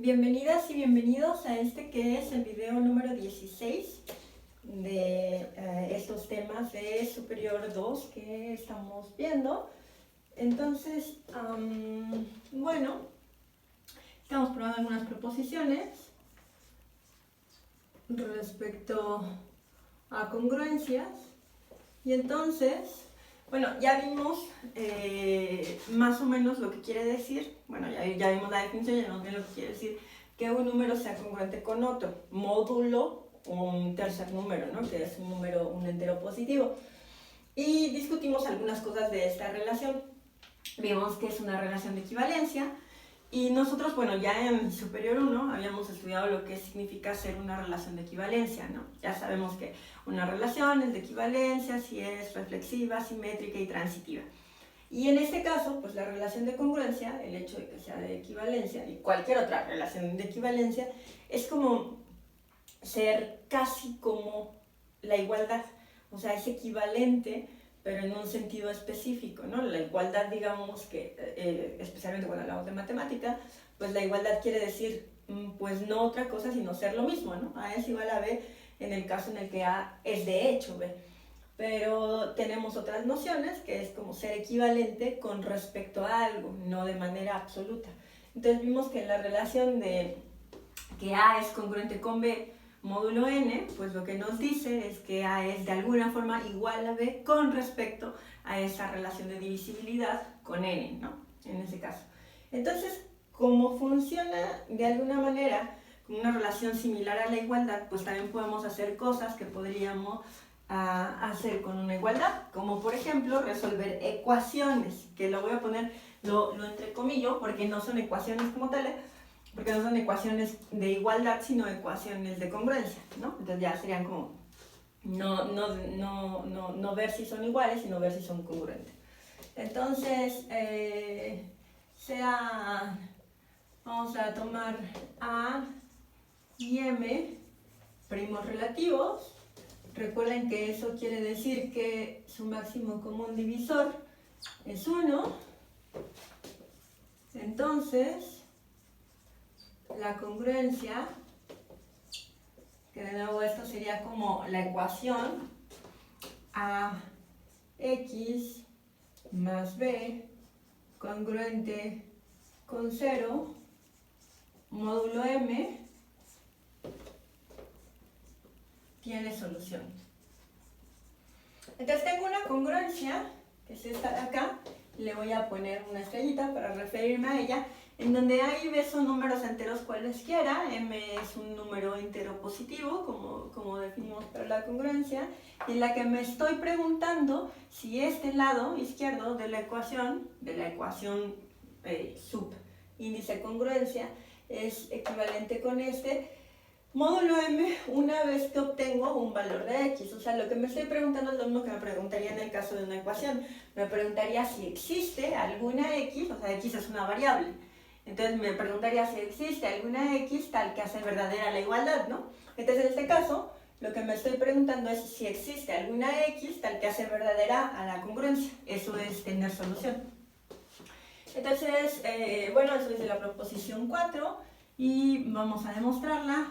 Bienvenidas y bienvenidos a este que es el video número 16 de estos temas de Superior 2 que estamos viendo. Entonces, bueno, estamos probando algunas proposiciones respecto a congruencias. Y entonces, bueno, ya vimos más o menos lo que quiere decir. Bueno, ya vimos la definición, ya vimos bien lo que quiere decir que un número sea congruente con otro. Módulo, un tercer número, ¿no? Que es un entero positivo. Y discutimos algunas cosas de esta relación. Vimos que es una relación de equivalencia. Y nosotros, bueno, ya en Superior 1 habíamos estudiado lo que significa ser una relación de equivalencia, ¿no? Ya sabemos que una relación es de equivalencia si es reflexiva, simétrica y transitiva. Y en este caso, pues la relación de congruencia, el hecho de que sea de equivalencia y cualquier otra relación de equivalencia, es como ser casi como la igualdad. O sea, es equivalente, pero en un sentido específico, ¿no? La igualdad, digamos que, especialmente cuando hablamos de matemática, pues la igualdad quiere decir, pues no otra cosa sino ser lo mismo, ¿no? A es igual a B en el caso en el que A es de hecho B. Pero tenemos otras nociones que es como ser equivalente con respecto a algo, no de manera absoluta. Entonces vimos que en la relación de que A es congruente con B módulo n, pues lo que nos dice es que A es de alguna forma igual a B con respecto a esa relación de divisibilidad con n, ¿no? En ese caso. Entonces, como funciona de alguna manera con una relación similar a la igualdad, pues también podemos hacer cosas que podríamos hacer con una igualdad, como por ejemplo resolver ecuaciones, que lo voy a poner, lo entrecomillo, porque no son ecuaciones como tales, porque no son ecuaciones de igualdad, sino ecuaciones de congruencia, ¿no? Entonces ya serían como no ver si son iguales, sino ver si son congruentes. Entonces, vamos a tomar A y M primos relativos. Recuerden que eso quiere decir que su máximo común divisor es 1. Entonces, la congruencia, que de nuevo esto sería como la ecuación AX más B congruente con 0 módulo M, tiene solución. Entonces tengo una congruencia, que es esta de acá, le voy a poner una estrellita para referirme a ella, en donde A y B son números enteros cualesquiera, M es un número entero positivo, como definimos para la congruencia, y en la que me estoy preguntando si este lado izquierdo de la ecuación subíndice congruencia, es equivalente con este módulo M una vez que obtengo un valor de X. O sea, lo que me estoy preguntando es lo mismo que me preguntaría en el caso de una ecuación. Me preguntaría si existe alguna X, o sea, X es una variable. Entonces me preguntaría si existe alguna X tal que hace verdadera la igualdad, ¿no? Entonces en este caso, lo que me estoy preguntando es si existe alguna X tal que hace verdadera a la congruencia. Eso es tener solución. Entonces, bueno, eso es de la proposición 4 y vamos a demostrarla.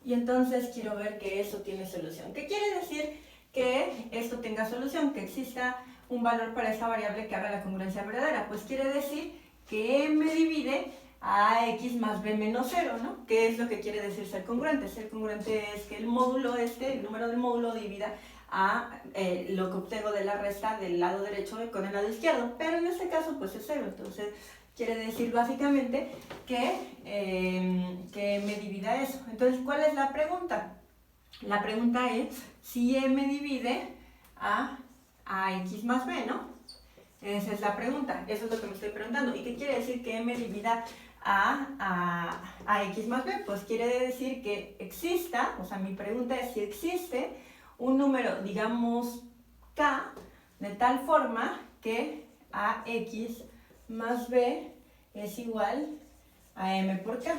Y entonces quiero ver que eso tiene solución. ¿Qué quiere decir que esto tenga solución? Que exista un valor para esta variable que haga la congruencia verdadera. Pues quiere decir que M divide a X más B menos 0, ¿no? ¿Qué es lo que quiere decir ser congruente? Ser congruente es que el número del módulo divida a lo que obtengo de la resta del lado derecho con el lado izquierdo. Pero en este caso pues es 0, entonces quiere decir básicamente que me divida eso. Entonces, ¿cuál es la pregunta? La pregunta es si M divide a X más B, ¿no? Esa es la pregunta, eso es lo que me estoy preguntando. ¿Y qué quiere decir que M divida a X más B? Pues quiere decir que exista, o sea, mi pregunta es si existe un número, digamos, K, de tal forma que AX más B es igual a M por K.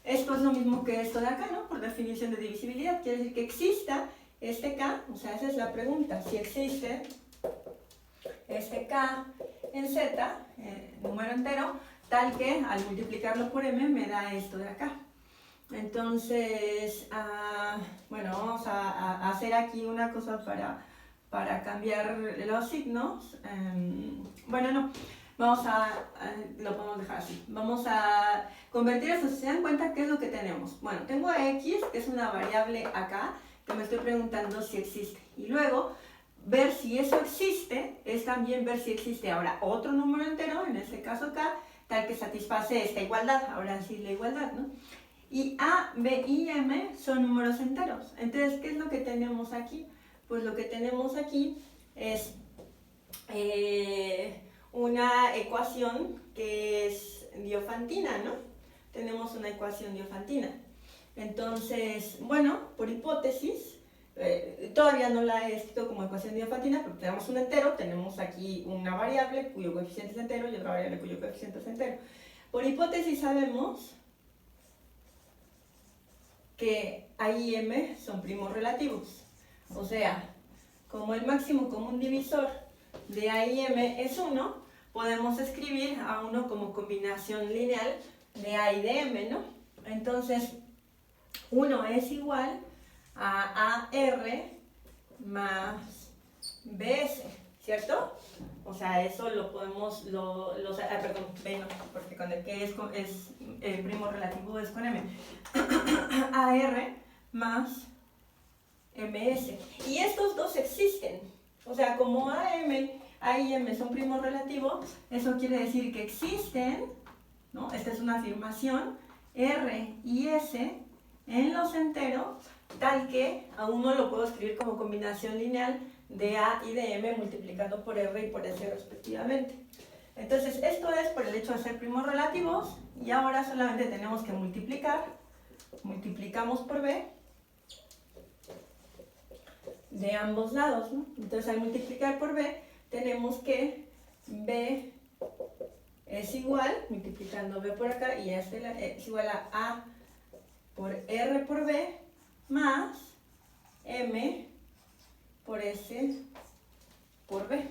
Esto es lo mismo que esto de acá, ¿no? Por definición de divisibilidad. Quiere decir que exista este K, o sea, esa es la pregunta. Si existe este K en Z, número entero, tal que al multiplicarlo por m me da esto de acá. Entonces, bueno, vamos a hacer aquí una cosa para cambiar los signos. Bueno, no, lo podemos dejar así. Vamos a convertir eso. Si se dan cuenta, ¿qué es lo que tenemos? Bueno, tengo a x, que es una variable acá, que me estoy preguntando si existe. Y luego, ver si eso existe, es también ver si existe ahora otro número entero, en este caso acá, tal que satisface esta igualdad. Ahora sí la igualdad, ¿no? Y a, b y m son números enteros. Entonces, ¿qué es lo que tenemos aquí? Pues lo que tenemos aquí es una ecuación que es diofantina, ¿no? Tenemos una ecuación diofantina. Entonces, bueno, por hipótesis, todavía no la he escrito como ecuación diofantina, pero tenemos un entero, tenemos aquí una variable cuyo coeficiente es entero y otra variable cuyo coeficiente es entero. Por hipótesis sabemos que A y M son primos relativos. O sea, como el máximo común divisor de A y M es 1, podemos escribir a 1 como combinación lineal de A y de M, ¿no? Entonces, 1 es igual a AR más BS, ¿cierto? O sea, eso lo podemos, perdón, B no, porque con el que es primo relativo es con M. AR más MS. Y estos dos existen. O sea, como A y M son primos relativos, eso quiere decir que existen, ¿no? Esta es una afirmación, R y S en los enteros, tal que a uno lo puedo escribir como combinación lineal de A y de M multiplicando por R y por S respectivamente. Entonces, esto es por el hecho de ser primos relativos, y ahora solamente tenemos que multiplicar. Multiplicamos por B de ambos lados, ¿no? Entonces, al multiplicar por B, tenemos que B es igual, multiplicando B por acá, y es igual a por R por B más M por S por B.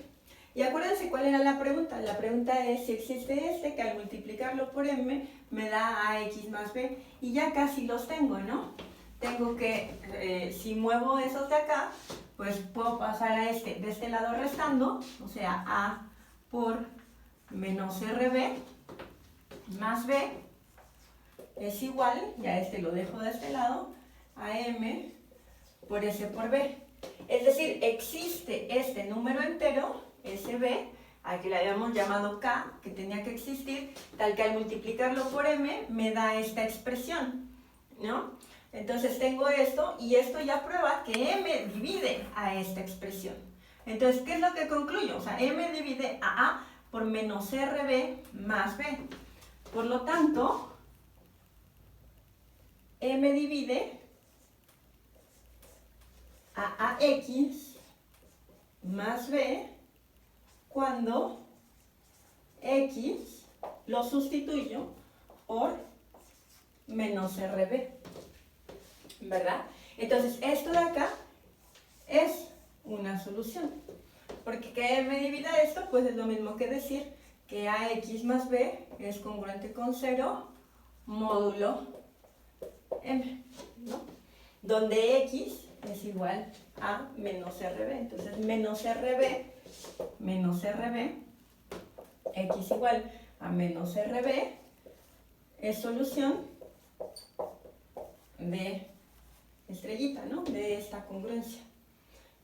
Y acuérdense cuál era la pregunta. La pregunta es si existe este, que al multiplicarlo por M me da AX más B. Y ya casi los tengo, ¿no? Tengo que, si muevo esos de acá, pues puedo pasar a este, de este lado restando, o sea, A por menos RB más B es igual, ya este lo dejo de este lado, a M por S por B. Es decir, existe este número entero, SB, al que le habíamos llamado K, que tenía que existir, tal que al multiplicarlo por M me da esta expresión, ¿no? Entonces tengo esto, y esto ya prueba que M divide a esta expresión. Entonces, ¿qué es lo que concluyo? O sea, M divide a A por menos RB más B. Por lo tanto, M divide a AX más B cuando X lo sustituyo por menos RB, ¿verdad? Entonces, esto de acá es una solución, porque que M divida esto, pues es lo mismo que decir que AX más B es congruente con 0 módulo M, ¿no? Donde X es igual a menos RB. Entonces, menos RB, X igual a menos RB, es solución de estrellita, ¿no? De esta congruencia.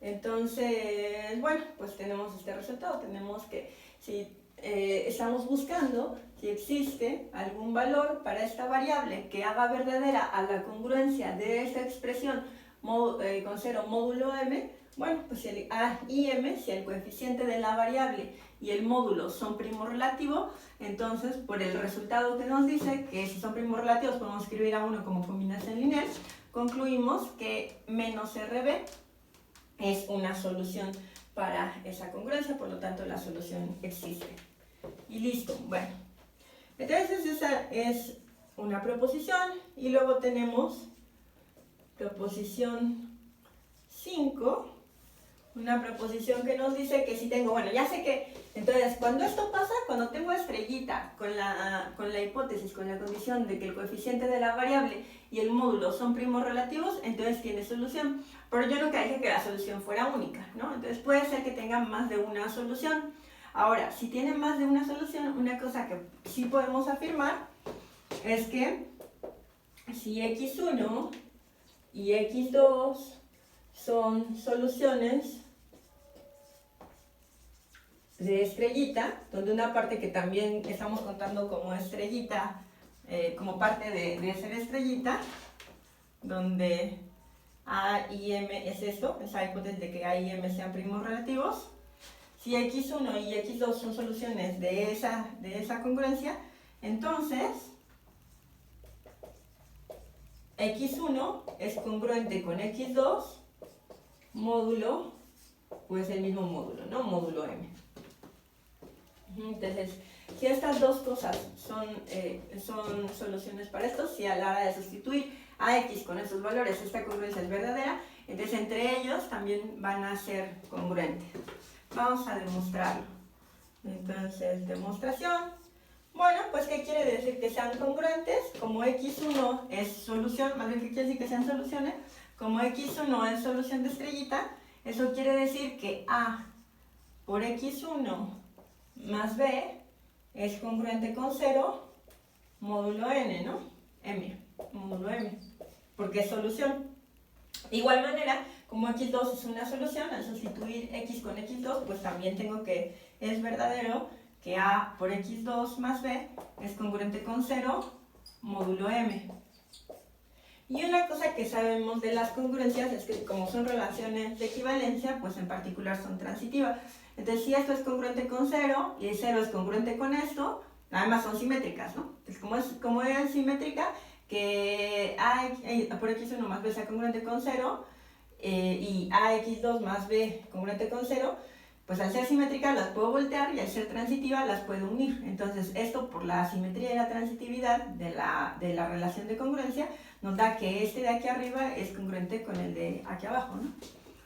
Entonces, bueno, pues tenemos este resultado. Tenemos que, si estamos buscando si existe algún valor para esta variable que haga verdadera a la congruencia de esta expresión con 0 módulo M, bueno, pues si el A y M, si el coeficiente de la variable y el módulo son primos relativos, entonces por el resultado que nos dice que si son primos relativos podemos escribir a uno como combinación lineal, concluimos que menos RB es una solución para esa congruencia, por lo tanto la solución existe. Y listo, bueno. Entonces esa es una proposición, y luego tenemos proposición 5, Una proposición que nos dice que si tengo, bueno, ya sé que, entonces, cuando esto pasa, cuando tengo estrellita con la hipótesis, con la condición de que el coeficiente de la variable y el módulo son primos relativos, entonces tiene solución. Pero yo nunca dije que la solución fuera única, ¿no? Entonces puede ser que tenga más de una solución. Ahora, si tiene más de una solución, una cosa que sí podemos afirmar es que si x1 y x2 son soluciones de estrellita, donde una parte que también estamos contando como estrellita, como parte de ser estrellita, donde A y M es esto, esa hipótesis de que A y M sean primos relativos. Si x1 y x2 son soluciones de esa congruencia, entonces x1 es congruente con x2 módulo, pues el mismo módulo, ¿no? Módulo M. Entonces, si estas dos cosas son soluciones para esto, si a la hora de sustituir a x con estos valores esta congruencia es verdadera, entonces entre ellos también van a ser congruentes. Vamos a demostrarlo. Entonces, demostración. Bueno, pues ¿qué quiere decir? Que sean congruentes. Como x1 es solución, más bien, ¿qué quiere decir que sean soluciones? Como x1 es solución de estrellita, eso quiere decir que A por x1 más b es congruente con 0 módulo n, ¿no? M, módulo m, porque es solución. De igual manera, como x2 es una solución, al sustituir x con x2, pues también tengo que es verdadero que a por x2 más b es congruente con 0 módulo m. Y una cosa que sabemos de las congruencias es que como son relaciones de equivalencia, pues en particular son transitivas. Entonces, si esto es congruente con 0 y 0 es congruente con esto, además son simétricas, ¿no? Entonces, como es simétrica, que A por x1 más b sea congruente con 0 y ax2 más b congruente con 0, pues al ser simétricas las puedo voltear y al ser transitivas las puedo unir. Entonces, esto por la simetría y la transitividad de la relación de congruencia nos da que este de aquí arriba es congruente con el de aquí abajo, ¿no?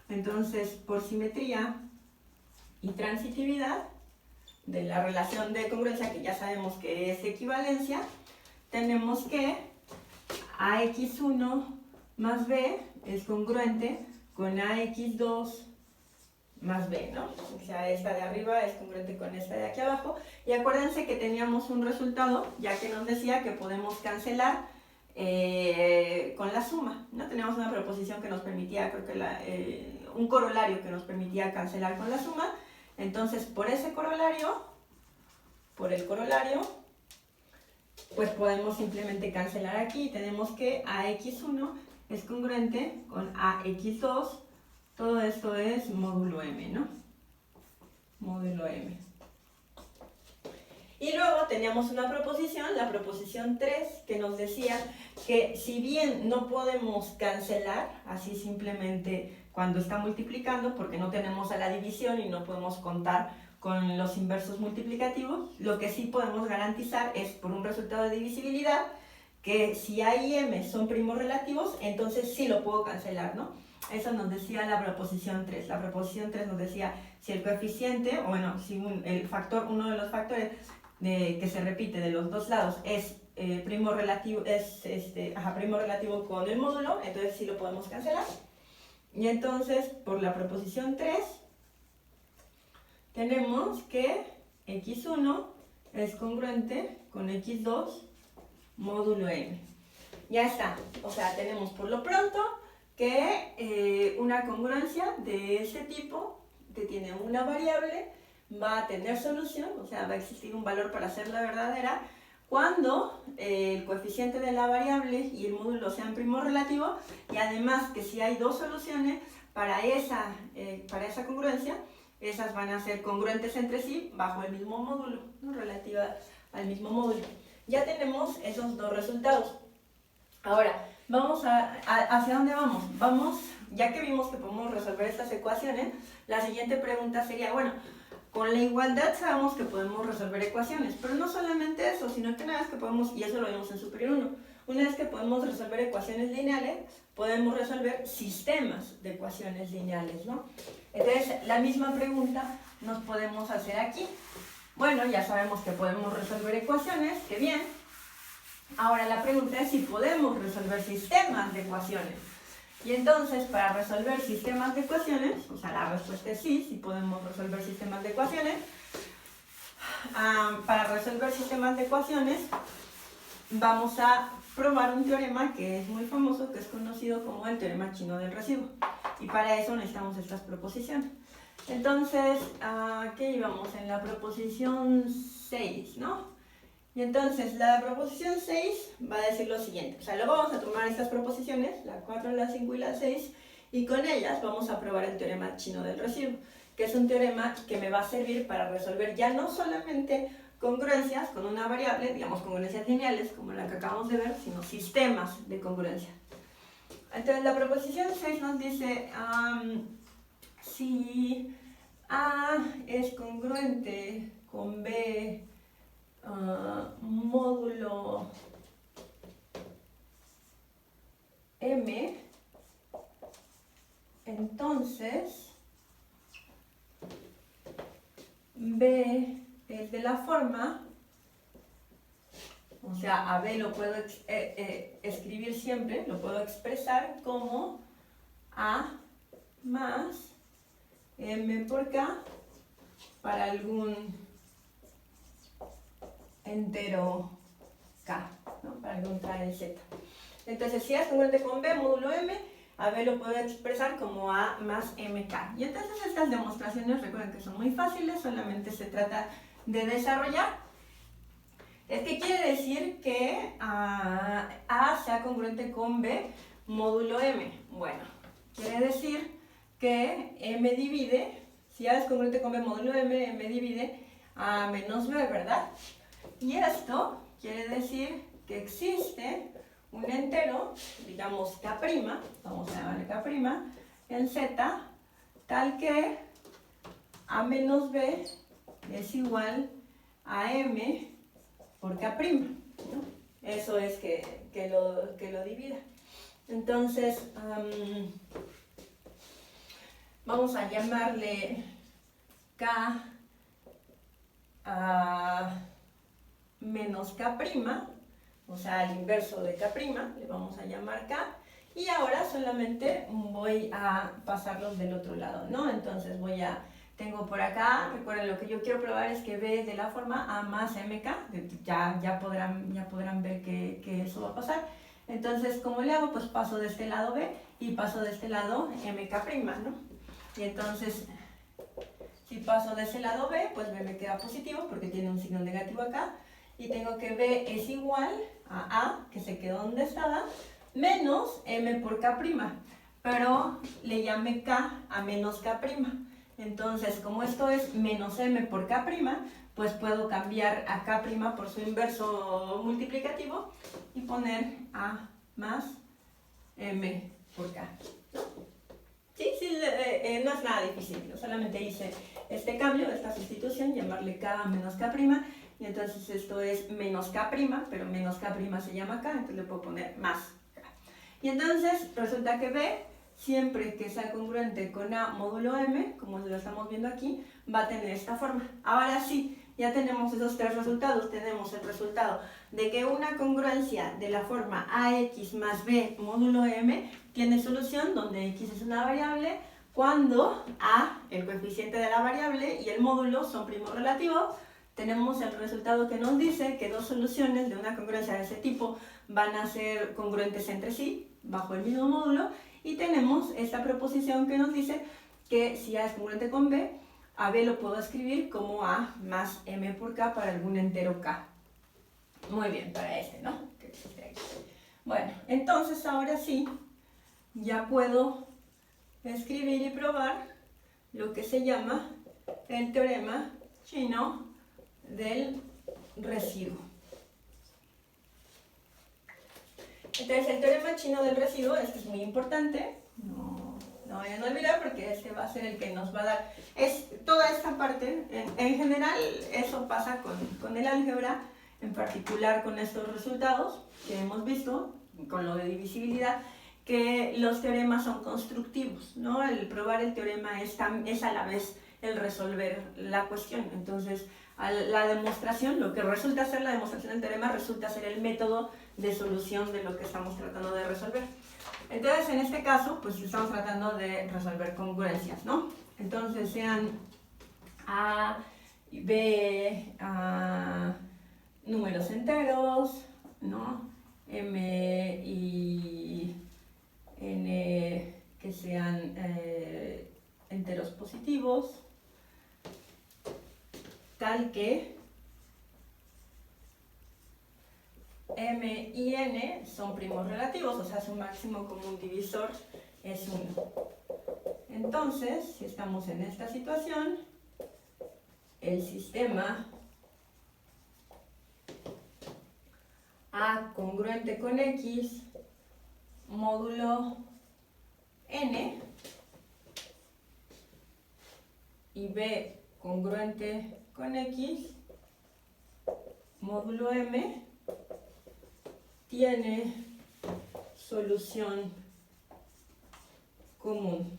Entonces, por simetría y transitividad de la relación de congruencia, que ya sabemos que es equivalencia, tenemos que ax1 más b es congruente con ax2 más b, ¿no? O sea, esta de arriba es congruente con esta de aquí abajo. Y acuérdense que teníamos un resultado, ya que nos decía que podemos cancelar con la suma, ¿no? Teníamos una proposición que nos permitía, creo que un corolario que nos permitía cancelar con la suma. Entonces, por el corolario, pues podemos simplemente cancelar aquí. Tenemos que ax1 es congruente con ax2. Todo esto es módulo m, ¿no? Módulo m. Y luego teníamos una proposición, la proposición 3, que nos decía que si bien no podemos cancelar, así simplemente cuando está multiplicando, porque no tenemos a la división y no podemos contar con los inversos multiplicativos, lo que sí podemos garantizar es por un resultado de divisibilidad, que si A y M son primos relativos, entonces sí lo puedo cancelar, ¿no? Eso nos decía la proposición 3. La proposición 3 nos decía si el coeficiente, o bueno, si uno de los factores que se repite de los dos lados es primo relativo con el módulo, entonces sí lo podemos cancelar. Y entonces, por la proposición 3, tenemos que x1 es congruente con x2 módulo n. Ya está. O sea, tenemos por lo pronto que una congruencia de ese tipo, que tiene una variable, va a tener solución, o sea, va a existir un valor para hacerla verdadera, cuando el coeficiente de la variable y el módulo sean primos relativos, y además que si hay dos soluciones para esa congruencia, esas van a ser congruentes entre sí bajo el mismo módulo, ¿no? Relativa al mismo módulo. Ya tenemos esos dos resultados. Ahora, ¿hacia dónde vamos? Vamos, ya que vimos que podemos resolver estas ecuaciones, la siguiente pregunta sería, bueno, con la igualdad sabemos que podemos resolver ecuaciones, pero no solamente eso, sino que una vez que podemos, y eso lo vimos en Superior 1, una vez que podemos resolver ecuaciones lineales, podemos resolver sistemas de ecuaciones lineales, ¿no? Entonces, la misma pregunta nos podemos hacer aquí. Bueno, ya sabemos que podemos resolver ecuaciones, qué bien. Ahora la pregunta es si podemos resolver sistemas de ecuaciones. Y entonces, para resolver sistemas de ecuaciones, o sea, la respuesta es sí, sí podemos resolver sistemas de ecuaciones. Para resolver sistemas de ecuaciones, vamos a probar un teorema que es muy famoso, que es conocido como el teorema chino del residuo. Y para eso necesitamos estas proposiciones. Entonces, ¿qué íbamos? En la proposición 6, ¿no? Y entonces, la proposición 6 va a decir lo siguiente. O sea, luego vamos a tomar estas proposiciones, la 4, la 5 y la 6, y con ellas vamos a probar el teorema chino del residuo, que es un teorema que me va a servir para resolver ya no solamente congruencias con una variable, digamos congruencias lineales, como la que acabamos de ver, sino sistemas de congruencia. Entonces, la proposición 6 nos dice, si A es congruente con B módulo M, entonces B es de la forma, o sea, a B lo puedo escribir siempre, lo puedo expresar como A más M por K para algún entero K, ¿no? Para algún K de Z. Entonces, si A es congruente con B módulo M, a B lo puedo expresar como A más MK. Y entonces estas demostraciones, recuerden que son muy fáciles, solamente se trata de desarrollar. ¿Qué quiere decir que A sea congruente con B módulo M? Bueno, quiere decir que M divide, si A es congruente con B módulo M, M divide A menos B, ¿verdad? Y esto quiere decir que existe un entero, digamos K', vamos a llamarle K', en Z, tal que A menos B es igual a M por K', ¿no? Eso es que lo divida. Entonces, vamos a llamarle K menos K', o sea, al inverso de K', le vamos a llamar K, y ahora solamente voy a pasarlos del otro lado, ¿no? Entonces tengo por acá, recuerden, lo que yo quiero probar es que B es de la forma A más MK, ya podrán ver que eso va a pasar. Entonces, ¿cómo le hago? Pues paso de este lado B y paso de este lado MK', ¿no? Y entonces, si paso de ese lado B, pues B me queda positivo porque tiene un signo negativo acá. Y tengo que B es igual a A, que se quedó donde estaba, menos M por K'. Pero le llamé K a menos K'. Entonces, como esto es menos M por K', pues puedo cambiar a K' por su inverso multiplicativo y poner A más M por K. Sí, no es nada difícil, yo solamente hice este cambio, esta sustitución, llamarle K menos K', y entonces esto es menos K', pero menos K' se llama K, entonces le puedo poner más K. Y entonces resulta que B, siempre que sea congruente con A módulo M, como lo estamos viendo aquí, va a tener esta forma. Ahora sí, ya tenemos esos tres resultados. Tenemos el resultado de que una congruencia de la forma AX más B módulo M tiene solución donde X es una variable cuando A, el coeficiente de la variable, y el módulo son primos relativos. Tenemos el resultado que nos dice que dos soluciones de una congruencia de ese tipo van a ser congruentes entre sí, bajo el mismo módulo, y tenemos esta proposición que nos dice que si A es congruente con B, a B lo puedo escribir como A más M por K para algún entero K. Muy bien, para este, ¿no? Bueno, entonces ahora sí, ya puedo escribir y probar lo que se llama el teorema chino del residuo. Entonces, el teorema chino del residuo, este es muy importante, no vayan a olvidar porque este va a ser el que nos va a dar toda esta parte. En general, eso pasa con el álgebra, en particular con estos resultados que hemos visto, con lo de divisibilidad, que los teoremas son constructivos, ¿no? El probar el teorema es a la vez el resolver la cuestión. Entonces, la demostración, lo que resulta ser la demostración del teorema, resulta ser el método de solución de lo que estamos tratando de resolver. Entonces, en este caso, pues estamos tratando de resolver congruencias, ¿no? Entonces, sean A y B, números enteros, ¿no? M y N que sean enteros positivos, tal que M y N son primos relativos, o sea, su máximo común divisor es 1. Entonces, si estamos en esta situación, el sistema A congruente con X módulo N y B congruente con X módulo M tiene solución común.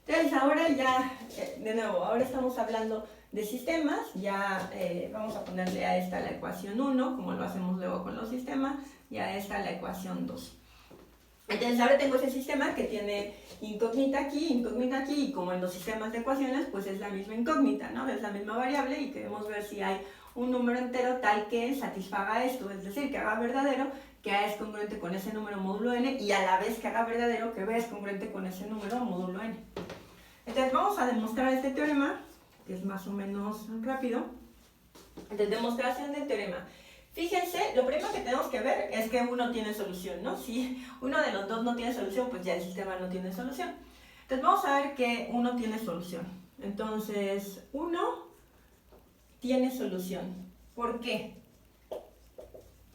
Entonces ahora ya, de nuevo, ahora estamos hablando de sistemas, ya vamos a ponerle a esta la ecuación 1, como lo hacemos luego con los sistemas, y a esta la ecuación 2. Entonces ahora tengo ese sistema que tiene incógnita aquí, y como en los sistemas de ecuaciones, pues es la misma incógnita, ¿no? Es la misma variable y queremos ver si hay un número entero tal que satisfaga esto, es decir, que haga verdadero que A es congruente con ese número módulo n y a la vez que haga verdadero que B es congruente con ese número módulo n. Entonces vamos a demostrar este teorema, que es más o menos rápido. Entonces, demostración del teorema. Fíjense, lo primero que tenemos que ver es que uno tiene solución, ¿no? Si uno de los dos no tiene solución, pues ya el sistema no tiene solución. Entonces vamos a ver que uno tiene solución. Entonces, uno tiene solución. ¿Por qué?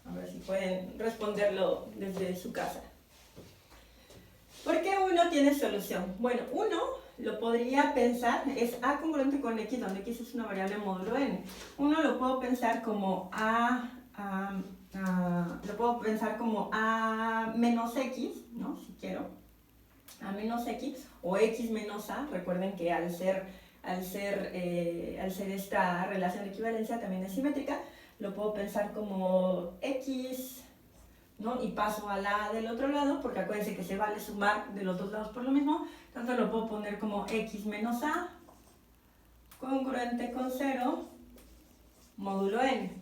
A ver si pueden responderlo desde su casa. ¿Por qué uno tiene solución? Bueno, uno lo podría pensar, es A congruente con X, donde X es una variable módulo n. Uno lo puedo pensar como lo puedo pensar como A menos X, ¿no? Si quiero. A menos X o X menos A. Recuerden que al ser esta relación de equivalencia también es simétrica. Lo puedo pensar como X, ¿no? Y paso a la A del otro lado, porque acuérdense que se vale sumar de los dos lados por lo mismo. Entonces lo puedo poner como X menos A congruente con 0 módulo n.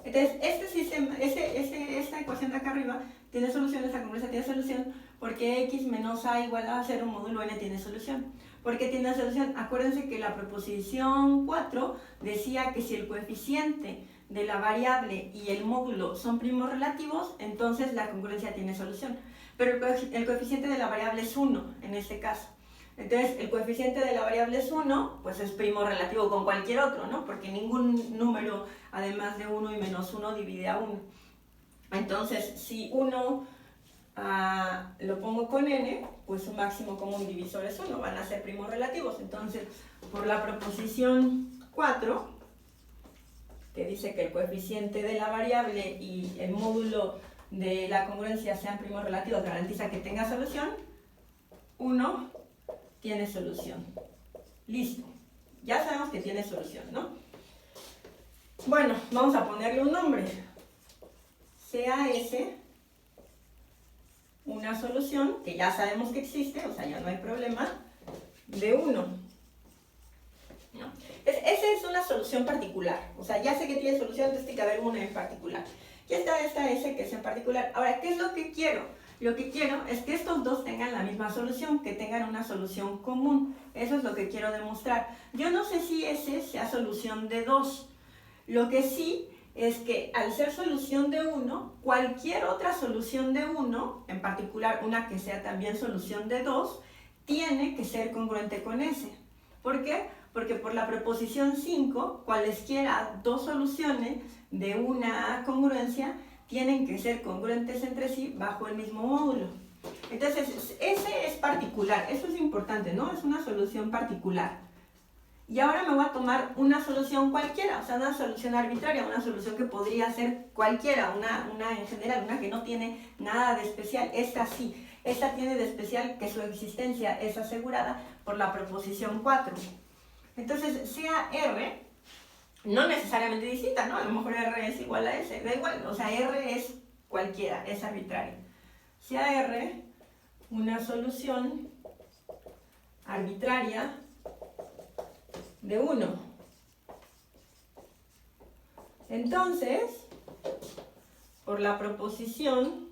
Entonces, este sistema, esta ecuación de acá arriba tiene solución, esta congruencia tiene solución, porque X menos A igual a 0 módulo n tiene solución. ¿Por qué tiene solución? Acuérdense que la proposición 4 decía que si el coeficiente de la variable y el módulo son primos relativos, entonces la congruencia tiene solución. Pero el coeficiente de la variable es 1 en este caso. Entonces, el coeficiente de la variable es 1, pues es primo relativo con cualquier otro, ¿no? Porque ningún número, además de 1 y menos 1, divide a 1. Entonces, si 1 lo pongo con n, pues su máximo común divisor es 1, van a ser primos relativos. Entonces, por la proposición 4, que dice que el coeficiente de la variable y el módulo de la congruencia sean primos relativos, garantiza que tenga solución, 1 tiene solución. Listo. Ya sabemos que tiene solución, ¿no? Bueno, vamos a ponerle un nombre. Sea ese una solución, que ya sabemos que existe, o sea, ya no hay problema, de 1. ¿No? Esa es una solución particular. O sea, ya sé que tiene solución, entonces tiene que haber una en particular. Ya está esta S que es en particular. Ahora, ¿qué es lo que quiero? Lo que quiero es que estos dos tengan la misma solución, que tengan una solución común. Eso es lo que quiero demostrar. Yo no sé si S sea solución de 2. Lo que sí es que al ser solución de 1, cualquier otra solución de 1, en particular una que sea también solución de 2, tiene que ser congruente con S. ¿Por qué? Porque por la proposición 5, cualesquiera dos soluciones de una congruencia tienen que ser congruentes entre sí bajo el mismo módulo. Entonces, ese es particular, eso es importante, ¿no? Es una solución particular. y ahora me voy a tomar una solución cualquiera, o sea, una solución arbitraria, una solución que podría ser cualquiera, una en general, una que no tiene nada de especial. Esta sí, esta tiene de especial que su existencia es asegurada por la proposición 4. Entonces, sea R, no necesariamente distinta, ¿no? A lo mejor R es igual a S, da igual, o sea, R es cualquiera, es arbitraria. Sea R una solución arbitraria de 1. Entonces, por la proposición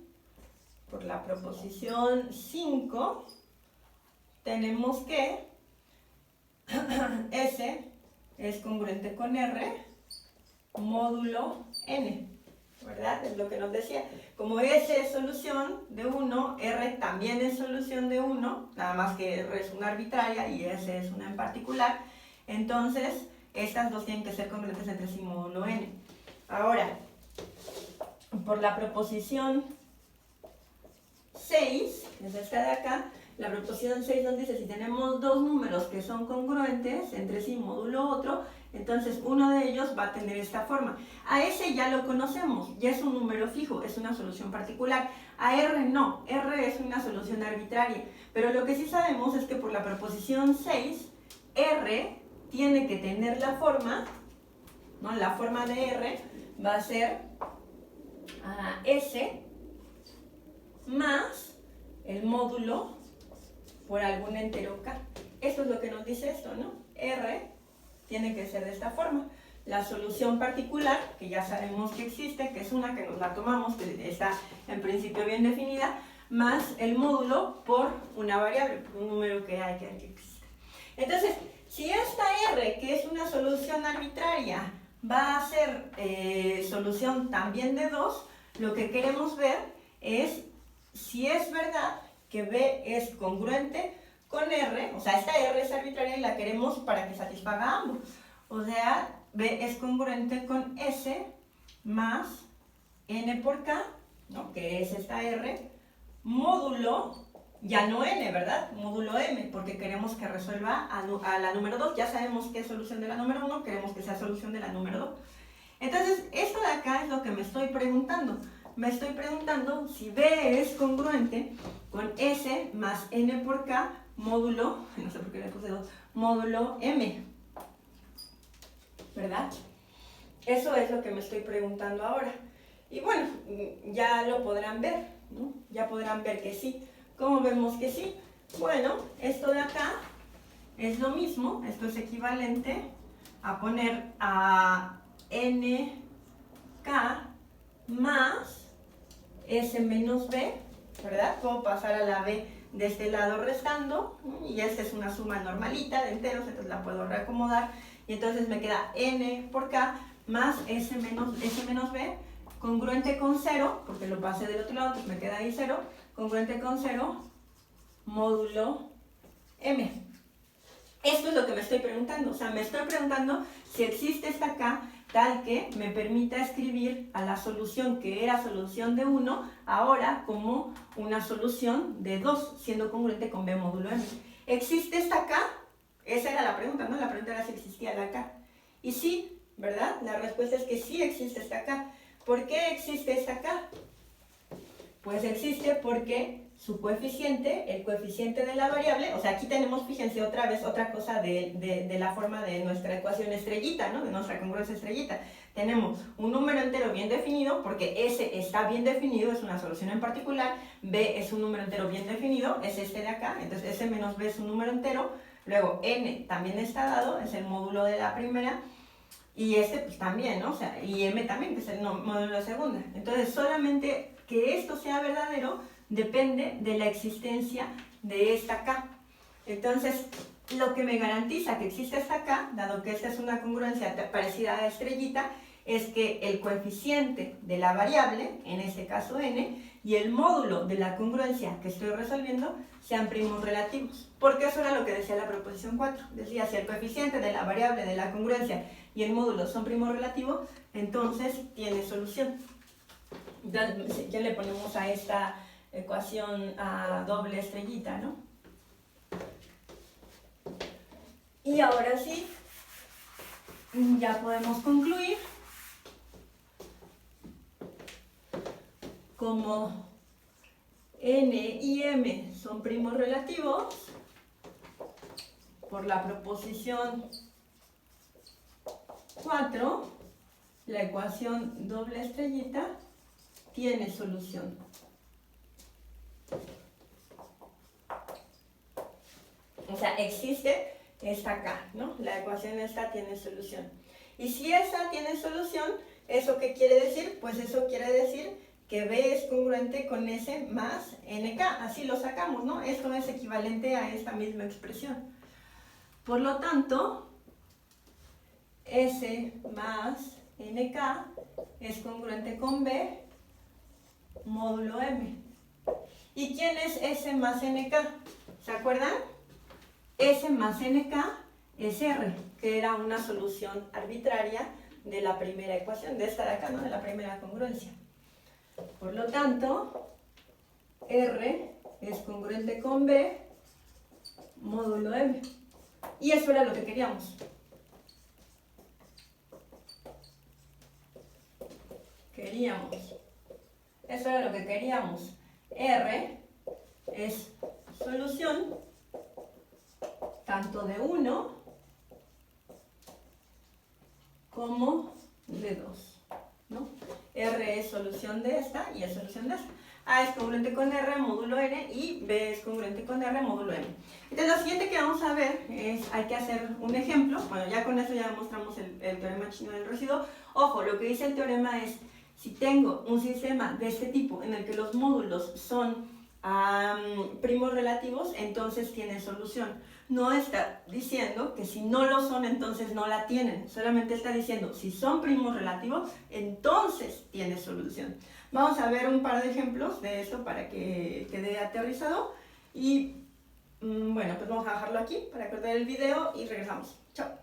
5, tenemos que S es congruente con R módulo N, ¿verdad? Es lo que nos decía. Como S es solución de 1, R también es solución de 1, nada más que R es una arbitraria y S es una en particular. Entonces, estas dos tienen que ser congruentes entre sí módulo N. Ahora, por la proposición 6, que es esta de acá, la proposición 6 nos dice si tenemos dos números que son congruentes entre sí módulo otro, entonces uno de ellos va a tener esta forma. A S ya lo conocemos, ya es un número fijo, es una solución particular. A R no, R es una solución arbitraria. Pero lo que sí sabemos es que por la proposición 6, R tiene que tener la forma, ¿no? La forma de R va a ser S más el módulo por algún entero K. Esto es lo que nos dice esto, ¿no? R tiene que ser de esta forma. La solución particular, que ya sabemos que existe, que es una que nos la tomamos, que está en principio bien definida, más el módulo por una variable, por un número que hay que existe. Entonces, si esta R, que es una solución arbitraria, va a ser solución también de 2, lo que queremos ver es si es verdad que B es congruente con R, o sea, esta R es arbitraria y la queremos para que satisfaga ambos. O sea, B es congruente con S más N por K, ¿no? Que es esta R, módulo, ya no N, ¿verdad? Módulo M, porque queremos que resuelva a la número 2. Ya sabemos que es solución de la número 1, queremos que sea solución de la número 2. Entonces, esto de acá es lo que me estoy preguntando. Me estoy preguntando si B es congruente con S más N por K módulo, no sé por qué le puse 2, módulo M, ¿verdad? Eso es lo que me estoy preguntando ahora. Y bueno, ya lo podrán ver, ¿no? Ya podrán ver que sí. ¿Cómo vemos que sí? Bueno, esto de acá es lo mismo, esto es equivalente a poner a NK más S menos B, ¿verdad? Puedo pasar a la B de este lado restando, y esta es una suma normalita de enteros, entonces la puedo reacomodar, y entonces me queda N por K más S menos B, congruente con 0, porque lo pasé del otro lado, entonces me queda ahí 0, congruente con 0, módulo M. Esto es lo que me estoy preguntando, o sea, me estoy preguntando si existe esta K tal que me permita escribir a la solución que era solución de 1, ahora como una solución de 2, siendo congruente con B módulo M. ¿Existe esta K? Esa era la pregunta, ¿no? La pregunta era si existía la K. Y sí, ¿verdad? La respuesta es que sí existe esta K. ¿Por qué existe esta K? Pues existe porque su coeficiente, el coeficiente de la variable, o sea, aquí tenemos, fíjense otra vez, otra cosa de la forma de nuestra ecuación estrellita, ¿no? De nuestra congruencia estrellita. Tenemos un número entero bien definido, porque S está bien definido, es una solución en particular, B es un número entero bien definido, es este de acá, entonces S menos B es un número entero, luego N también está dado, es el módulo de la primera, y este pues también, ¿no? O sea, y M también, que es el módulo de la segunda. Entonces, solamente que esto sea verdadero depende de la existencia de esta K. Entonces, lo que me garantiza que existe esta K, dado que esta es una congruencia parecida a la estrellita, es que el coeficiente de la variable, en este caso n, y el módulo de la congruencia que estoy resolviendo sean primos relativos. Porque eso era lo que decía la proposición 4. Decía, si el coeficiente de la variable de la congruencia y el módulo son primos relativos, entonces tiene solución. Ya le ponemos a esta ecuación a doble estrellita, ¿no? Y ahora sí, ya podemos concluir como n y m son primos relativos, por la proposición 4, la ecuación doble estrellita tiene solución. O sea, existe esta acá, ¿no? La ecuación esta tiene solución. Y si esa tiene solución, ¿eso qué quiere decir? Pues eso quiere decir que B es congruente con S más NK. Así lo sacamos, ¿no? Esto es equivalente a esta misma expresión. Por lo tanto, S más NK es congruente con B módulo M. ¿Y quién es S más NK? ¿Se acuerdan? S más NK es R, que era una solución arbitraria de la primera ecuación, de esta de acá, ¿no? De la primera congruencia. Por lo tanto, R es congruente con B módulo M. Y eso era lo que queríamos. Eso era lo que queríamos. R es solución tanto de 1 como de 2, ¿no? R es solución de esta y es solución de esta. A es congruente con R módulo N y B es congruente con R módulo M. Entonces lo siguiente que vamos a ver es, hay que hacer un ejemplo. Bueno, ya con eso ya mostramos el teorema chino del residuo. Ojo, lo que dice el teorema es, si tengo un sistema de este tipo en el que los módulos son primos relativos, entonces tiene solución. No está diciendo que si no lo son, entonces no la tienen. Solamente está diciendo, si son primos relativos, entonces tiene solución. Vamos a ver un par de ejemplos de esto para que quede aterrizado. Y bueno, pues vamos a dejarlo aquí para cortar el video y regresamos. Chao.